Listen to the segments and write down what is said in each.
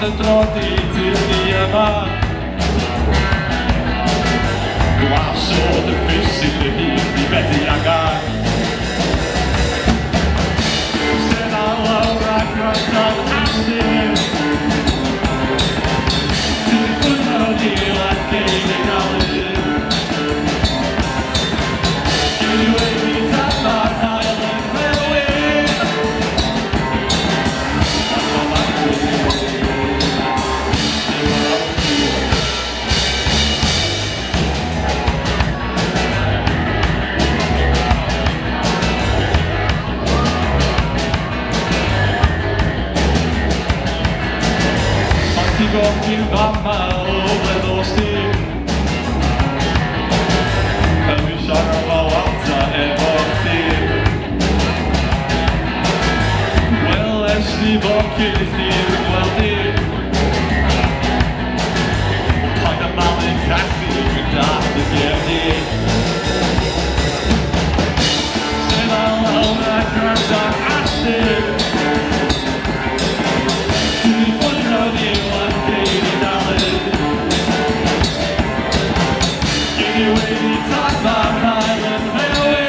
de troti til yma. Glas o dy fysil dy hun I bethu ag ag. Stena lawr a gwrandod asyn. Ti'n gwrnod I lat gein y galyn. Gyn I wedi tad ma'r hael yn felyn. Ti gofyn fama o weddol sti. Dwi siarad o alta efo chdi. Wel esti bo cyth i'r gweld I. Paid y malu caffi gyda dy gefni. Stena lawr a gwrandod asyn. Dwi'n fwynhau I You really talk about Highland Railway.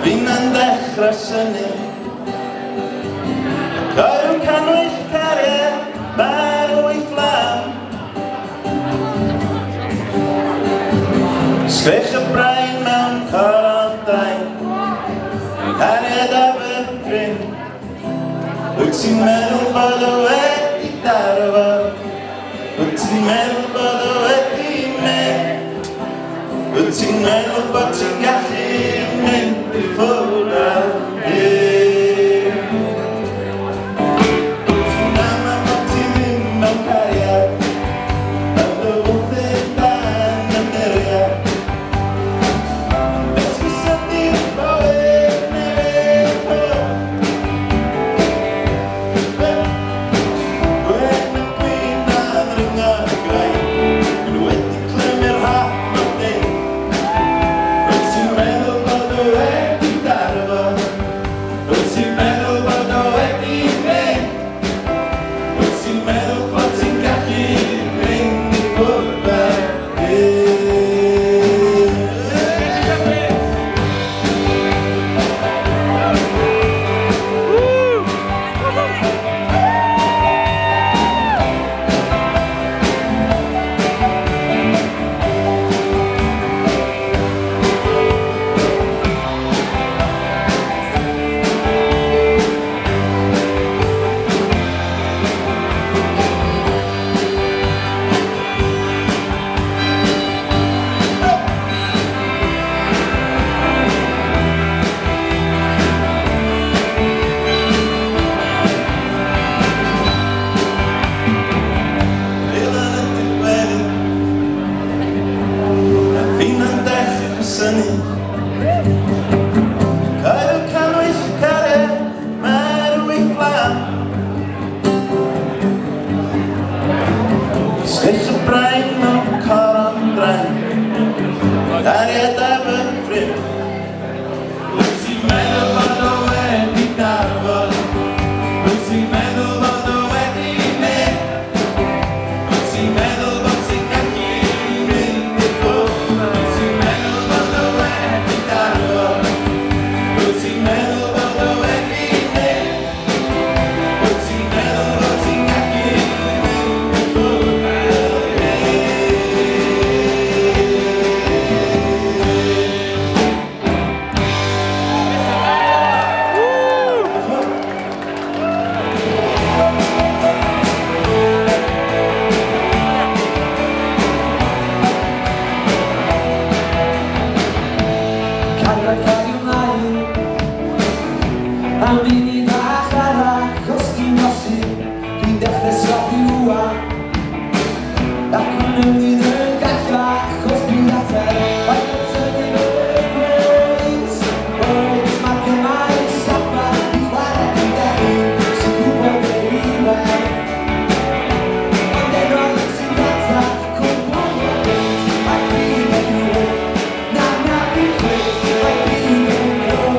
fi'n dechrau syni. Coelw canwyll cariad, marw i fflam. Sgrech y brain mewn coron dain, cariad a fy ffrin. Wyt ti'n meddwl bod o wedi darfod? Wyt ti'n meddwl bod o wedi mynd? Wyt ti'n meddwl bod ti'n gallu mynd i ffwrdd â hyn? Wyt ti'n ama bod ti ddim mewn cariad, a dy wrthyn dan y muriad? Esgus ydy'r bywyd neu hwn? Gwen y gwyn a ddringo y grain, yn wedi clymu'r hap o dyn. Wyt ti'n meddwl bod o wedi darfod? Wyt ti'n meddwl bod o wedi mynd? Wyt ti'n meddwl bod ti'n gallu mynd i ffwrdd â hyn? Coelw canwyll cariad, marw i fflam. Sgrech y brain mewn coron drain, cariad a fy ffrin. Wyt ti'n meddwl bod o wedi darfod? Wyt ti'n meddwl bod o wedi mynd? Wyt ti'n meddwl bod ti'n gallu mynd i ffwrdd? Wyt ti'n meddwl bod o wedi darfod? Wyt ti'n meddwl bod o wedi mynd? Wyt ti'n meddwl bod ti'n gallu mynd i ffwrdd â hyn? Cario ymlaen am funud bach arall os ti'n nosi, dwi'n dechrau slopi rwan ac yn ymwneud yn gallach os dwi'n ater ac yn tynnu fy gwynt mae gymaint saffa i chwarae gyda fi sy'n gwybod ei werth ond enwog sy'n gata cwbl o gwynt ac fi'n ei hwyr na fi'n chwyr ac fi'n ei hwyr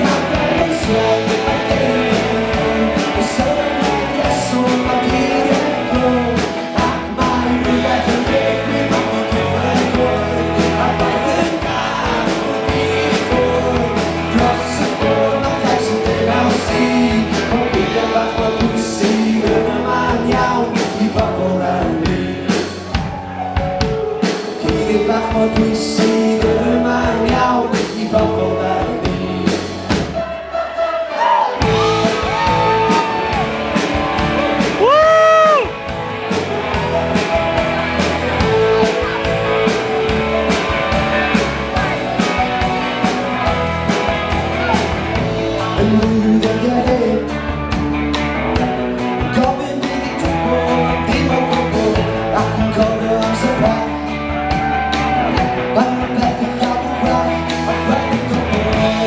iawn ei swed ac ei hwyr y sylwyd ieswm ac i'r eglwm ac mae rhywbeth yn digwydd ond yn cyfer gwrdd ac mae'n yn gael o fi'n ffwrdd dros y ffwrdd ac eich sy'n dynol si o byd bach o bwysig yn y man iawn i bobl yn ni Cyd bach o bwysig yn y man iawn i bobl yn ni Yn rhywbeth yn hyn Gofyn bydd i dwbl ond dim o gwbl ac yn cofio amser bach Mae'n peth i llawn gwell ac wedi gwbl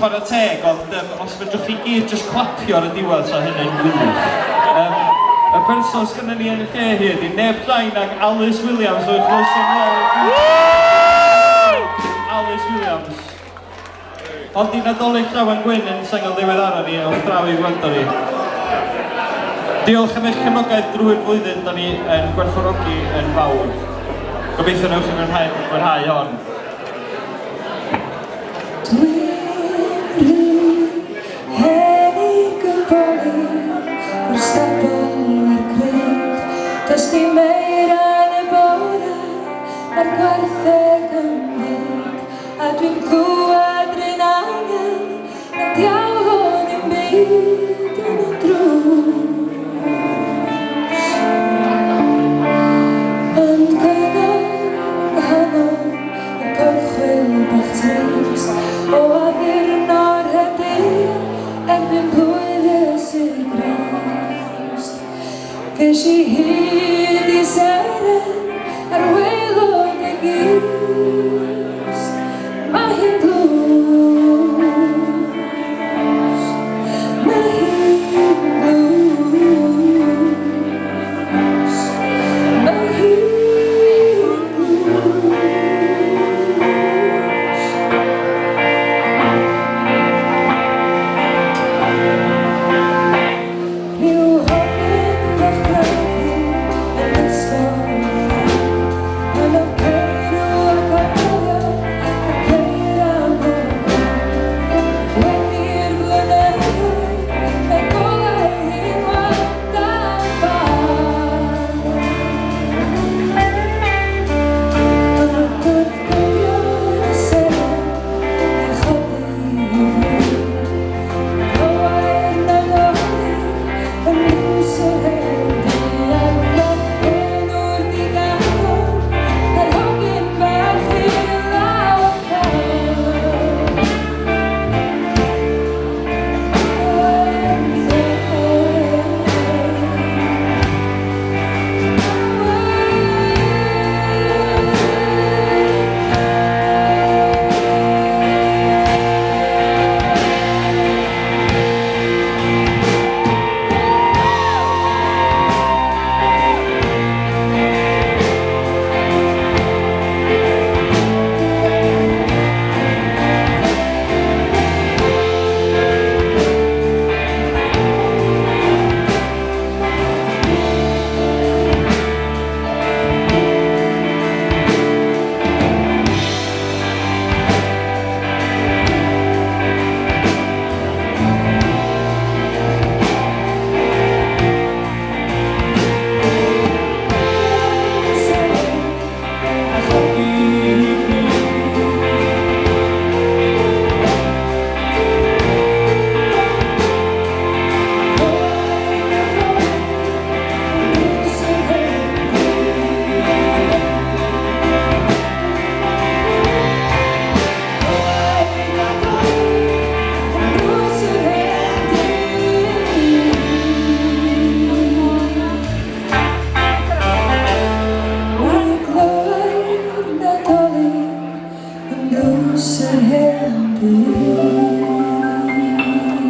chwarae teg, ond os fedrwch chi gyd jyst clapio ar y diwedd so hynny'n wych. Y person sgynny ni yn y lle hi ydi neb llai nag Alice Williams o'i chloeso mlaen. Alice Williams. Ond i Nadolig Llawen Gwyn yn sengl ddiweddara ni o'ch draw i gwrando ni. Diolch am eich cefnogaeth drwy'r flwyddyn, da ni yn gwerthfawrogi yn fawr. Gobeithio newch chi'n mwynhau hon. Does di meira yn y bore Mae'r gwartheg yn mynd A dwi'n clywed rhan angen Na diaw hwn i'n byd yn y drws Yn gwahanol Y gorchwil bach trist O addurno'r hydir Erbyn plwyddys i grist Ges i hyd i seren ar waelod y gist Mae hi'n blws Mae hi'n blws Mae hi'n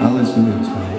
Alice Williams, right?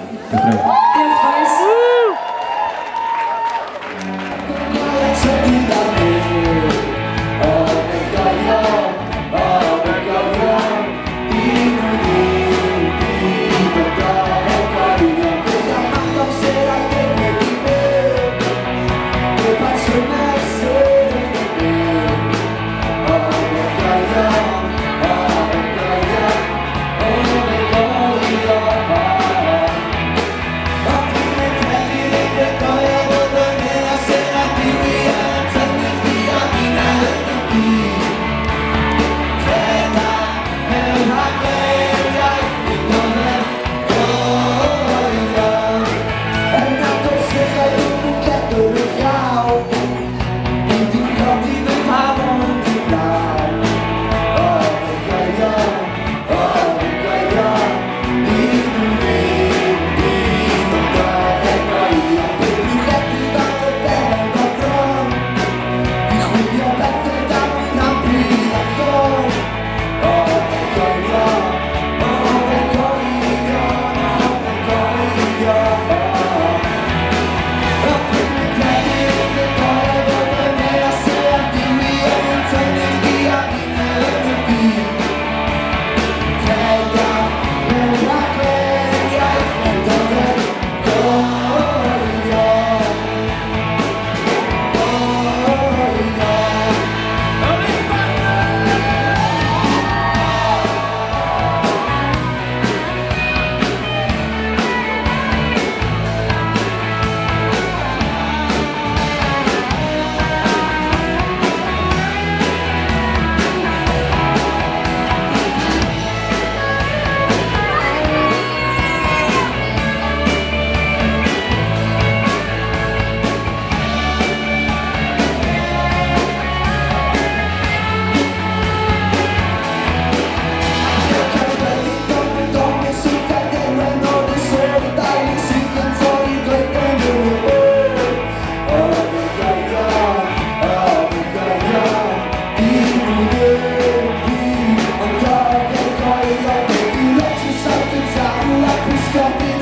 Stop